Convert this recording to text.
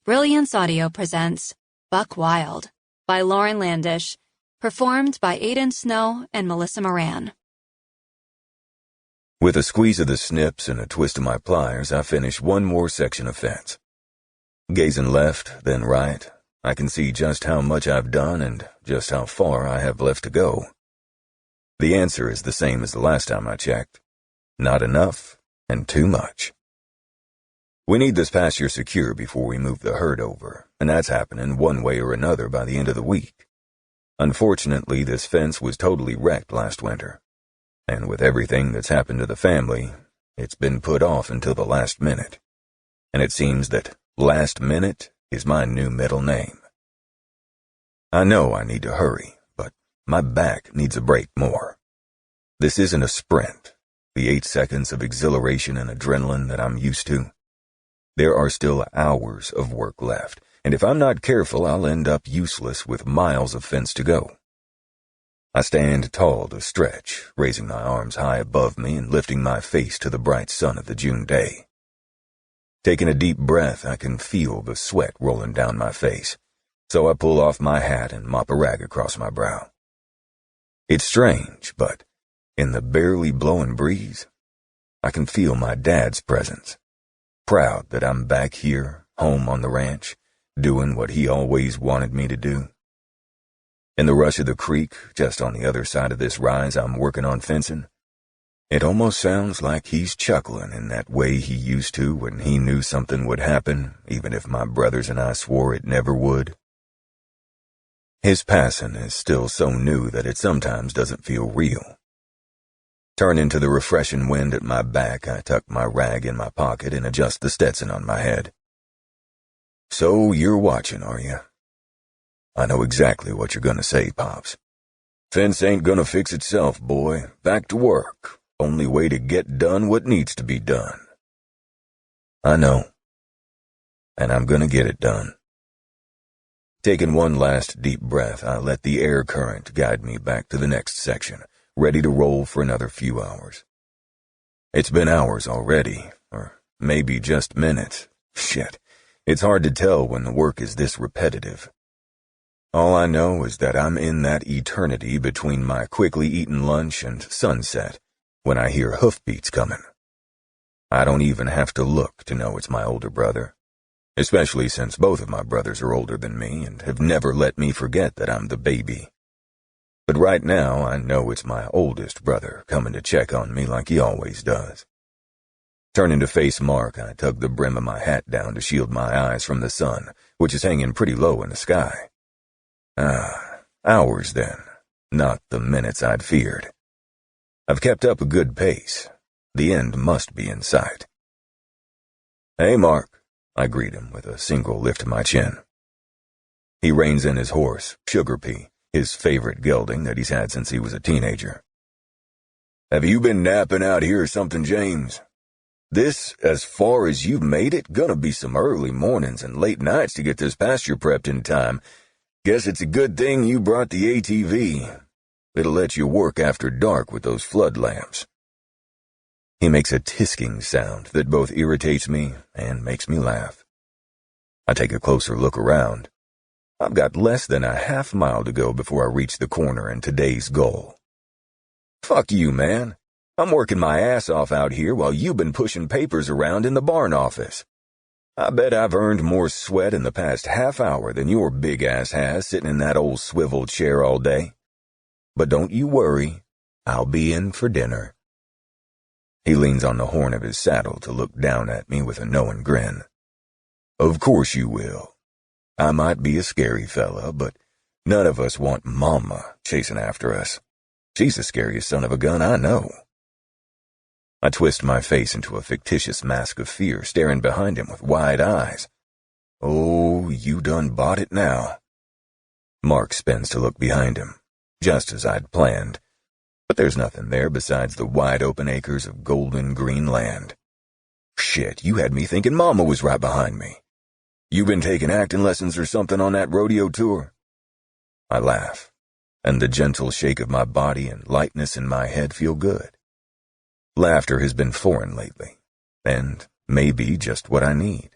Brilliance Audio presents Buck Wild by Lauren Landish, performed by Aidan Snow and Melissa Moran. With a squeeze of the snips and a twist of my pliers, I finish one more section of fence. Gazing left, then right, I can see just how much I've done and just how far I have left to go. The answer is the same as the last time I checked. Not enough and too much. We need this pasture secure before we move the herd over, and that's happening one way or another by the end of the week. Unfortunately, this fence was totally wrecked last winter, and with everything that's happened to the family, it's been put off until the last minute. And it seems that last minute is my new middle name. I know I need to hurry, but my back needs a break more. This isn't a sprint, the 8 seconds of exhilaration and adrenaline that I'm used to. There are still hours of work left, and if I'm not careful, I'll end up useless with miles of fence to go. I stand tall to stretch, raising my arms high above me and lifting my face to the bright sun of the June day. Taking a deep breath, I can feel the sweat rolling down my face, so I pull off my hat and mop a rag across my brow. It's strange, but in the barely blowing breeze, I can feel my dad's presence. Proud that I'm back here, home on the ranch, doing what he always wanted me to do. In the rush of the creek, just on the other side of this rise I'm working on fencing, it almost sounds like he's chuckling in that way he used to when he knew something would happen, even if my brothers and I swore it never would. His passing is still so new that it sometimes doesn't feel real. Turning to the refreshing wind at my back, I tuck my rag in my pocket and adjust the Stetson on my head. So you're watching, are you? I know exactly what you're gonna say, Pops. Fence ain't gonna fix itself, boy. Back to work. Only way to get done what needs to be done. I know. And I'm gonna get it done. Taking one last deep breath, I let the air current guide me back to the next section, ready to roll for another few hours. It's been hours already, or maybe just minutes. Shit, it's hard to tell when the work is this repetitive. All I know is that I'm in that eternity between my quickly eaten lunch and sunset when I hear hoofbeats coming. I don't even have to look to know it's my older brother, especially since both of my brothers are older than me and have never let me forget that I'm the baby. But right now, I know it's my oldest brother coming to check on me like he always does. Turning to face Mark, I tug the brim of my hat down to shield my eyes from the sun, which is hanging pretty low in the sky. Hours then, not the minutes I'd feared. I've kept up a good pace. The end must be in sight. Hey, Mark, I greet him with a single lift of my chin. He reins in his horse, Sugar Pea, his favorite gelding that he's had since he was a teenager. Have you been napping out here or something, James? This, as far as you've made it, gonna be some early mornings and late nights to get this pasture prepped in time. Guess it's a good thing you brought the ATV. It'll let you work after dark with those flood lamps. He makes a tisking sound that both irritates me and makes me laugh. I take a closer look around. I've got less than a half mile to go before I reach the corner and today's goal. Fuck you, man. I'm working my ass off out here while you've been pushing papers around in the barn office. I bet I've earned more sweat in the past half hour than your big ass has sitting in that old swivel chair all day. But don't you worry, I'll be in for dinner. He leans on the horn of his saddle to look down at me with a knowing grin. Of course you will. I might be a scary fella, but none of us want Mama chasing after us. She's the scariest son of a gun I know. I twist my face into a fictitious mask of fear, staring behind him with wide eyes. Oh, you done bought it now. Mark spins to look behind him, just as I'd planned, but there's nothing there besides the wide-open acres of golden green land. Shit, you had me thinking Mama was right behind me. You been taking acting lessons or something on that rodeo tour? I laugh, and the gentle shake of my body and lightness in my head feel good. Laughter has been foreign lately, and maybe just what I need.